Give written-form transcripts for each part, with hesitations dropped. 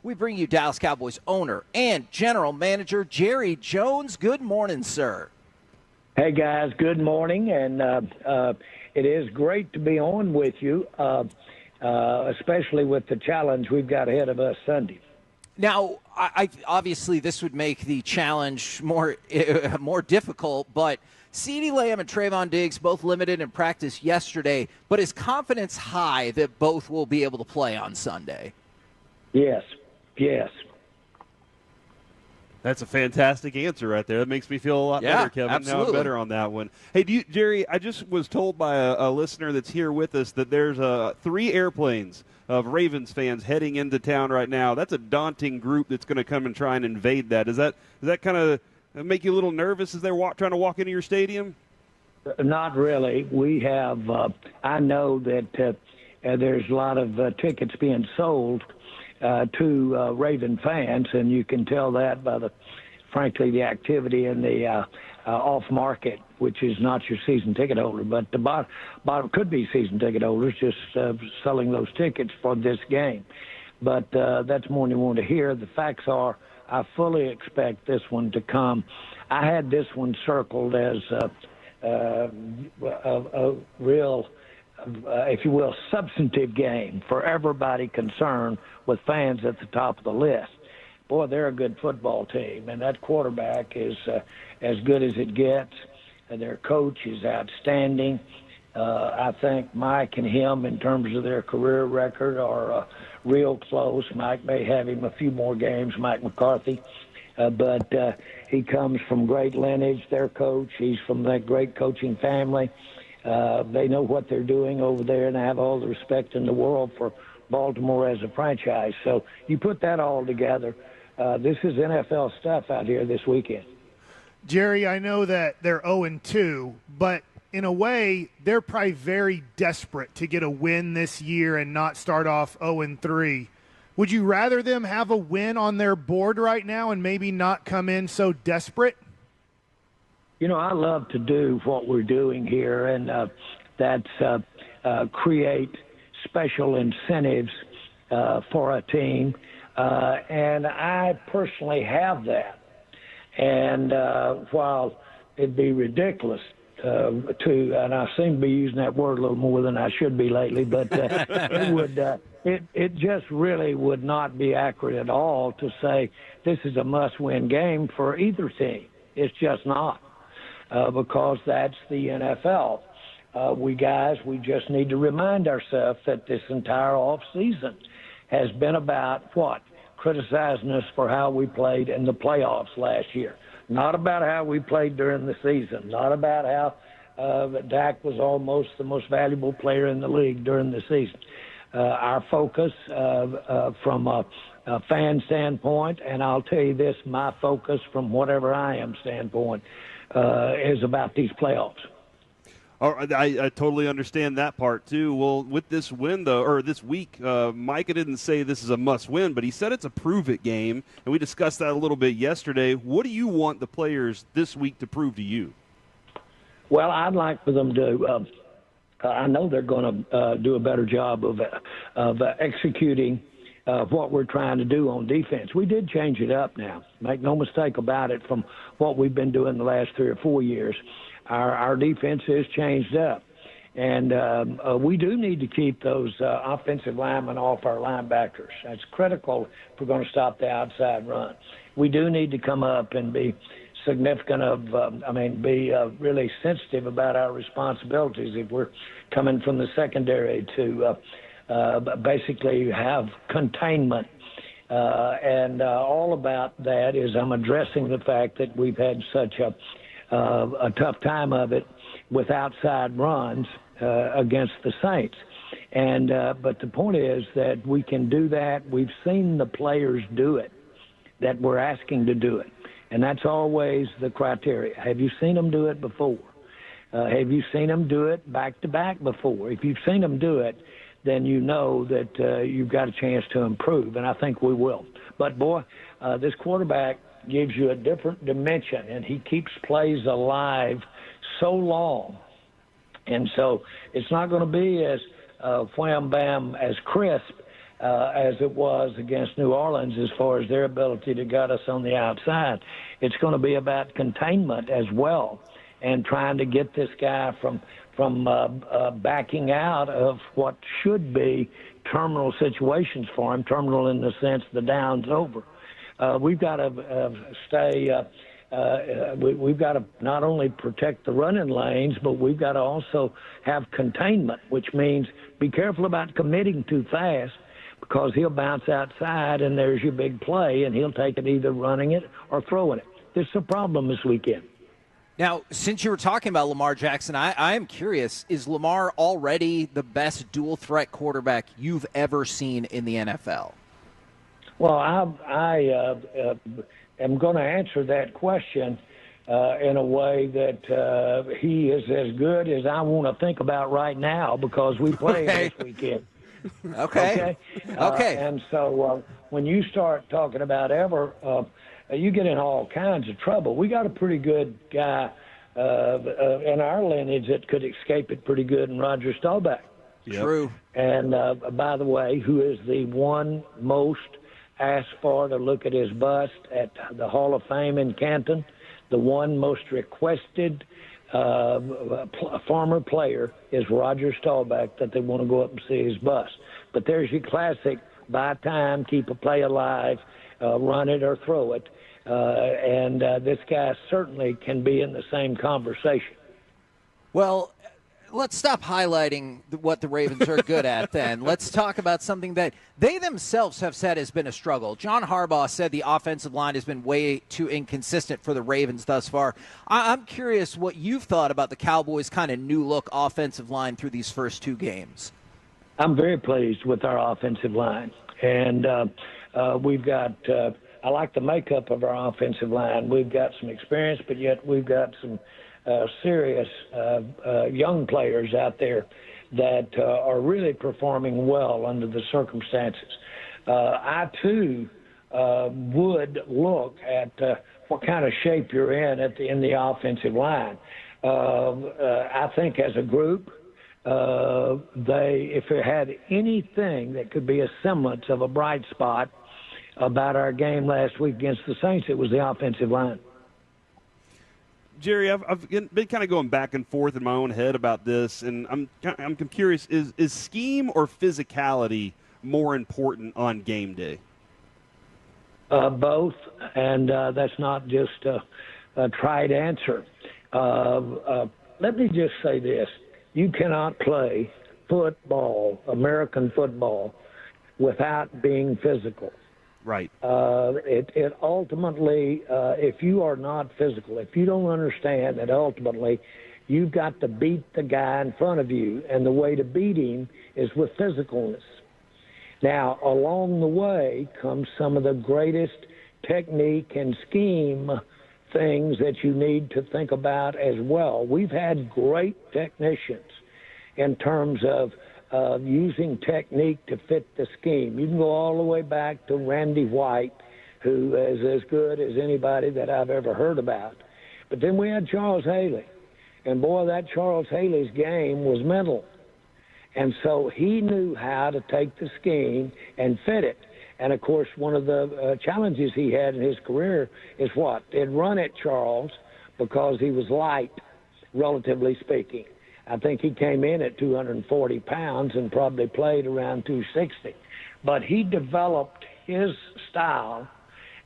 we bring you Dallas Cowboys owner and general manager Jerry Jones. Good morning, sir. Hey, guys, good morning, and it is great to be on with you, especially with the challenge we've got ahead of us Sunday. Now, I obviously this would make the challenge more difficult, but CeeDee Lamb and Trayvon Diggs both limited in practice yesterday, but is confidence high that both will be able to play on Sunday? Yes. That's a fantastic answer right there. That makes me feel a lot better, Kevin. Absolutely. Now I'm better on that one. Hey, Jerry, I just was told by a listener that's here with us that there's 3 airplanes of Ravens fans heading into town right now. That's a daunting group that's going to come and try and invade that. Does that kind of make you a little nervous as they're trying to walk into your stadium? Not really. We have, I know that there's a lot of tickets being sold to Raven fans, and you can tell that by frankly, the activity in the off market, which is not your season ticket holder, but the bottom could be season ticket holders just selling those tickets for this game. But that's more than you want to hear. The facts are, I fully expect this one to come. I had this one circled as a real, if you will, substantive game for everybody concerned, with fans at the top of the list. Boy, they're a good football team, and that quarterback is as good as it gets. And their coach is outstanding. I think Mike and him, in terms of their career record, are real close. Mike may have him a few more games, Mike McCarthy. But he comes from great lineage, their coach. He's from that great coaching family. They know what they're doing over there, and I have all the respect in the world for Baltimore as a franchise. So you put that all together. This is NFL stuff out here this weekend. Jerry, I know that they're 0-2, but in a way, they're probably very desperate to get a win this year and not start off 0-3. Would you rather them have a win on their board right now and maybe not come in so desperate? You know, I love to do what we're doing here, and that's create special incentives for a team. And I personally have that. And while it'd be ridiculous and I seem to be using that word a little more than I should be lately, but it just really would not be accurate at all to say this is a must-win game for either team. It's just not, because that's the NFL. We just need to remind ourselves that this entire off season has been about what? Criticizing us for how we played in the playoffs last year. Not about how we played during the season. Not about how Dak was almost the most valuable player in the league during the season. Our focus from a fan standpoint, and I'll tell you this, my focus from whatever I am standpoint is about these playoffs. I totally understand that part, too. Well, with this win, though, or this week, Micah didn't say this is a must-win, but he said it's a prove-it game, and we discussed that a little bit yesterday. What do you want the players this week to prove to you? Well, I'd like for them to I know they're going to do a better job of executing what we're trying to do on defense. We did change it up now. Make no mistake about it, from what we've been doing the last 3 or 4 years. Our defense is changed up. And we do need to keep those offensive linemen off our linebackers. That's critical if we're going to stop the outside run. We do need to come up and be significant be really sensitive about our responsibilities if we're coming from the secondary to basically have containment. And all about that is I'm addressing the fact that we've had such a tough time of it with outside runs against the Saints. And but the point is that we can do that. We've seen the players do it that we're asking to do it. And that's always the criteria. Have you seen them do it before? Have you seen them do it back-to-back before? If you've seen them do it, then you know that you've got a chance to improve, and I think we will. But, boy, this quarterback gives you a different dimension, and he keeps plays alive so long. And so it's not going to be as wham-bam, as crisp as it was against New Orleans as far as their ability to gut us on the outside. It's going to be about containment as well and trying to get this guy from backing out of what should be terminal situations for him, terminal in the sense the down's over. We've got to we've got to not only protect the running lanes, but we've got to also have containment, which means be careful about committing too fast because he'll bounce outside and there's your big play and he'll take it either running it or throwing it. This is a problem this weekend. Now, since you were talking about Lamar Jackson, I am curious, is Lamar already the best dual-threat quarterback you've ever seen in the NFL? Well, I am going to answer that question in a way that he is as good as I want to think about right now because we play this weekend. Okay. And so when you start talking about you get in all kinds of trouble. We got a pretty good guy in our lineage that could escape it pretty good in Roger Staubach. Yep. True. And by the way, who is the one most asked for to look at his bust at the Hall of Fame in Canton, the one most requested former player is Roger Staubach that they want to go up and see his bust. But there's your classic, buy time, keep a play alive, run it or throw it. And this guy certainly can be in the same conversation. Well, let's stop highlighting what the Ravens are good at then. Let's talk about something that they themselves have said has been a struggle. John Harbaugh said the offensive line has been way too inconsistent for the Ravens thus far. I'm curious what you've thought about the Cowboys' kind of new-look offensive line through these first two games. I'm very pleased with our offensive line. And we've got I like the makeup of our offensive line. We've got some experience, but yet we've got some serious young players out there that are really performing well under the circumstances. I, too, would look at what kind of shape you're in the offensive line. I think as a group, if it had anything that could be a semblance of a bright spot about our game last week against the Saints, it was the offensive line. Jerry, I've been kind of going back and forth in my own head about this, and I'm curious, is scheme or physicality more important on game day? Both, and that's not just a tried answer. Let me just say this. You cannot play football, American football, without being physical. Right. It ultimately, if you are not physical, if you don't understand that ultimately you've got to beat the guy in front of you, and the way to beat him is with physicalness. Now, along the way comes some of the greatest technique and scheme things that you need to think about as well. We've had great technicians in terms of using technique to fit the scheme. You can go all the way back to Randy White, who is as good as anybody that I've ever heard about. But then we had Charles Haley. And, boy, that Charles Haley's game was mental. And so he knew how to take the scheme and fit it. And, of course, one of the challenges he had in his career is what? They'd run at Charles because he was light, relatively speaking. I think he came in at 240 pounds and probably played around 260. But he developed his style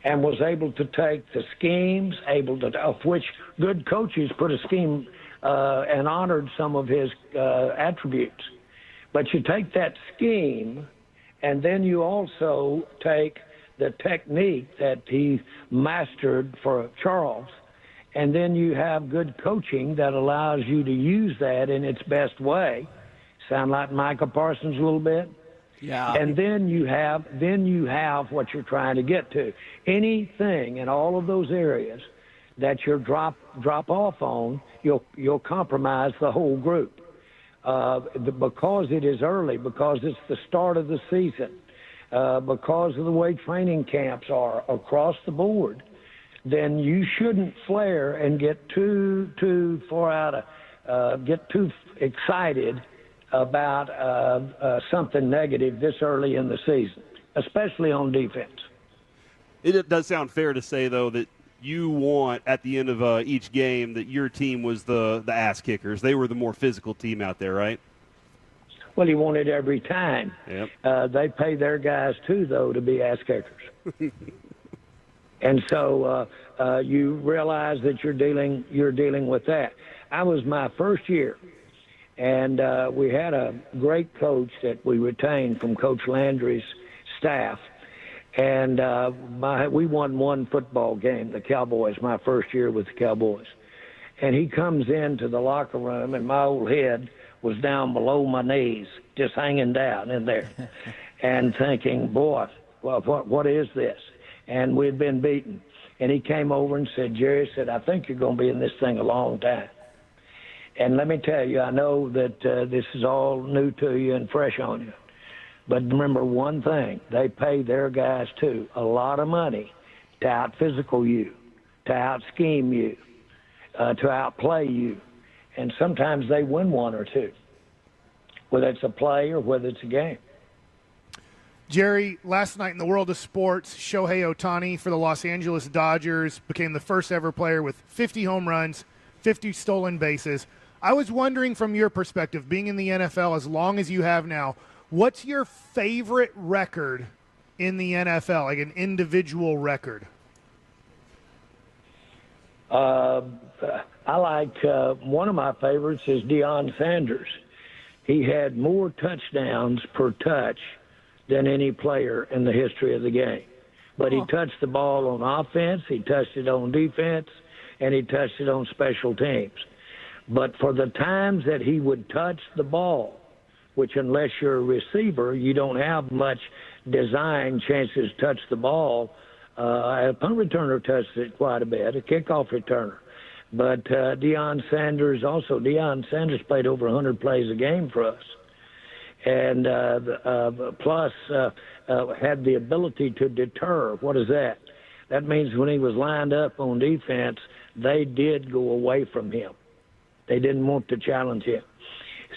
and was able to take the schemes, of which good coaches put a scheme and honored some of his attributes. But you take that scheme, and then you also take the technique that he mastered for Charles, and then you have good coaching that allows you to use that in its best way. Sound like Micah Parsons a little bit? Yeah. And then you have what you're trying to get to. Anything in all of those areas that you drop off on, you'll compromise the whole group. Because it is early, because it's the start of the season, because of the way training camps are across the board, then you shouldn't flare and get too far get too excited about something negative this early in the season, especially on defense. It does sound fair to say, though, that you want at the end of each game that your team was the ass kickers. They were the more physical team out there, right? Well, you want it every time. Yep. They pay their guys too, though, to be ass kickers. And so you realize that you're dealing with that. I was my first year, and we had a great coach that we retained from Coach Landry's staff. And we won one football game, the Cowboys, my first year with the Cowboys. And he comes into the locker room, and my old head was down below my knees, just hanging down in there, and thinking, boy, well, what is this? And we'd been beaten. And he came over and said, Jerry, said, I think you're going to be in this thing a long time. And let me tell you, I know that this is all new to you and fresh on you. But remember one thing, they pay their guys, too, a lot of money to out-physical you, to out-scheme you, to outplay you. And sometimes they win one or two, whether it's a play or whether it's a game. Jerry, last night in the world of sports, Shohei Ohtani for the Los Angeles Dodgers became the first ever player with 50 home runs, 50 stolen bases. I was wondering from your perspective, being in the NFL as long as you have now, what's your favorite record in the NFL, like an individual record? I like one of my favorites is Deion Sanders. He had more touchdowns per touch than any player in the history of the game. But he touched the ball on offense, he touched it on defense, and he touched it on special teams. But for the times that he would touch the ball, which unless you're a receiver, you don't have much design chances to touch the ball. A punt returner touched it quite a bit, a kickoff returner. But Deion Sanders played over 100 plays a game for us. And plus had the ability to deter. What is that? That means when he was lined up on defense, they did go away from him. They didn't want to challenge him.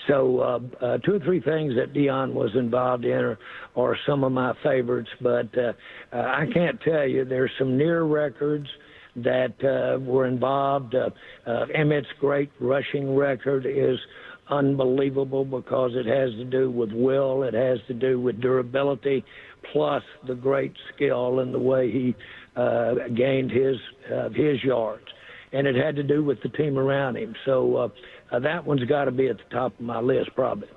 So two or three things that Deion was involved in are some of my favorites, but I can't tell you. There's some near records that were involved. Emmett's great rushing record is unbelievable because it has to do with will, it has to do with durability, plus the great skill and the way he gained his yards. And it had to do with the team around him. So that one's got to be at the top of my list probably.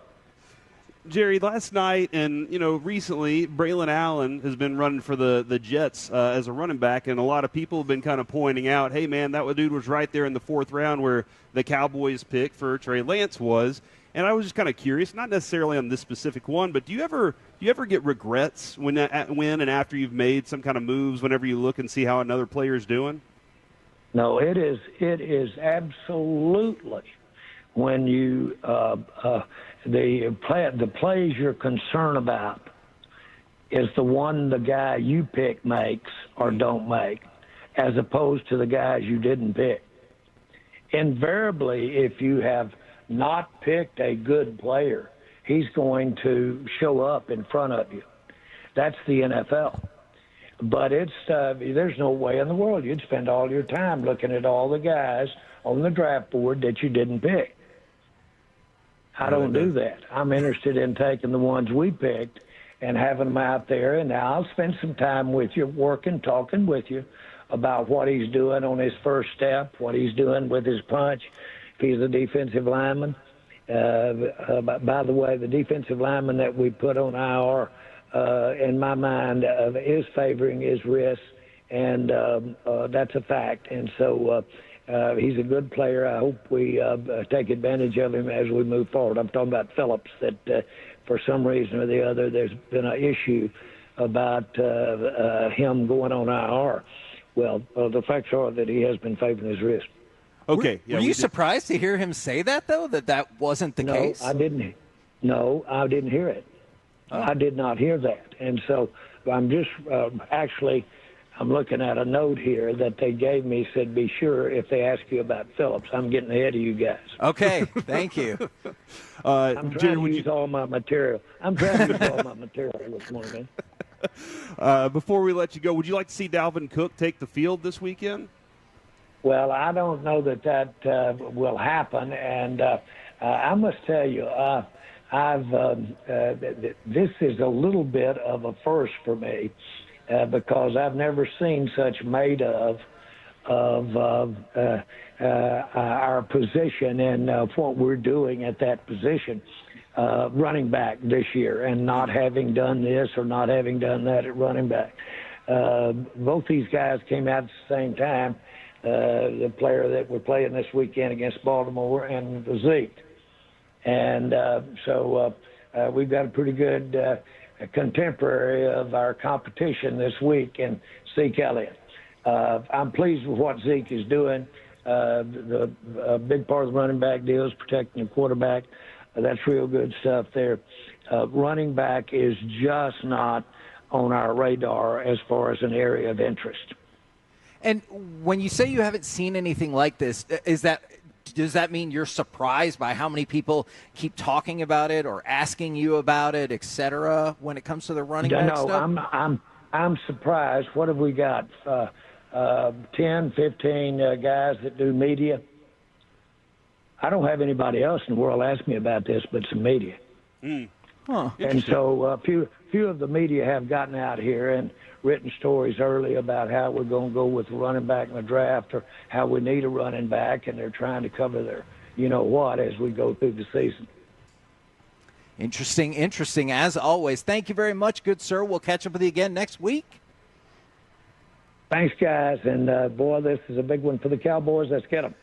Jerry, last night and, recently, Braylon Allen has been running for the Jets as a running back, and a lot of people have been kind of pointing out, hey, man, that dude was right there in the fourth round where the Cowboys pick for Trey Lance was. And I was just kind of curious, not necessarily on this specific one, but do you ever get regrets when and after you've made some kind of moves whenever you look and see how another player is doing? No, it is absolutely when you the plays you're concerned about is the one the guy you pick makes or don't make, as opposed to the guys you didn't pick. Invariably, if you have not picked a good player, he's going to show up in front of you. That's the NFL. But there's no way in the world you'd spend all your time looking at all the guys on the draft board that you didn't pick. I don't do that. I'm interested in taking the ones we picked and having them out there. And now I'll spend some time with you, talking with you about what he's doing on his first step, what he's doing with his punch, if he's a defensive lineman. By the way, the defensive lineman that we put on IR, in my mind, is favoring his wrist, and that's a fact. And so he's a good player. I hope we take advantage of him as we move forward. I'm talking about Phillips, that for some reason or the other there's been an issue about him going on IR. Well, the facts are that he has been favoring his wrist. Okay. Were you surprised to hear him say that, though, that wasn't the case? I didn't. No, I didn't hear it. I did not hear that. And so I'm just I'm looking at a note here that they gave me, said, be sure if they ask you about Phillips. I'm getting ahead of you guys. Okay, thank you. I'm trying to use all my material. This morning. Before we let you go, would you like to see Dalvin Cook take the field this weekend? Well, I don't know that will happen, and I must tell you, this is a little bit of a first for me because I've never seen such made of our position and what we're doing at that position, running back this year, and not having done this or not having done that at running back. Both these guys came out at the same time. The player that we're playing this weekend against Baltimore and Zeke. And so we've got a pretty good contemporary of our competition this week in Zeke Elliott. I'm pleased with what Zeke is doing. The big part of the running back deal is protecting the quarterback. That's real good stuff there. Running back is just not on our radar as far as an area of interest. And when you say you haven't seen anything like this, does that mean you're surprised by how many people keep talking about it or asking you about it, et cetera, when it comes to the running back stuff? No, I'm surprised. What have we got? 10, 15 guys that do media. I don't have anybody else in the world ask me about this but some media. Huh. And so a few of the media have gotten out here and written stories early about how we're going to go with the running back in the draft or how we need a running back, and they're trying to cover their you-know-what as we go through the season. Interesting, as always. Thank you very much, good sir. We'll catch up with you again next week. Thanks, guys. And, boy, this is a big one for the Cowboys. Let's get them.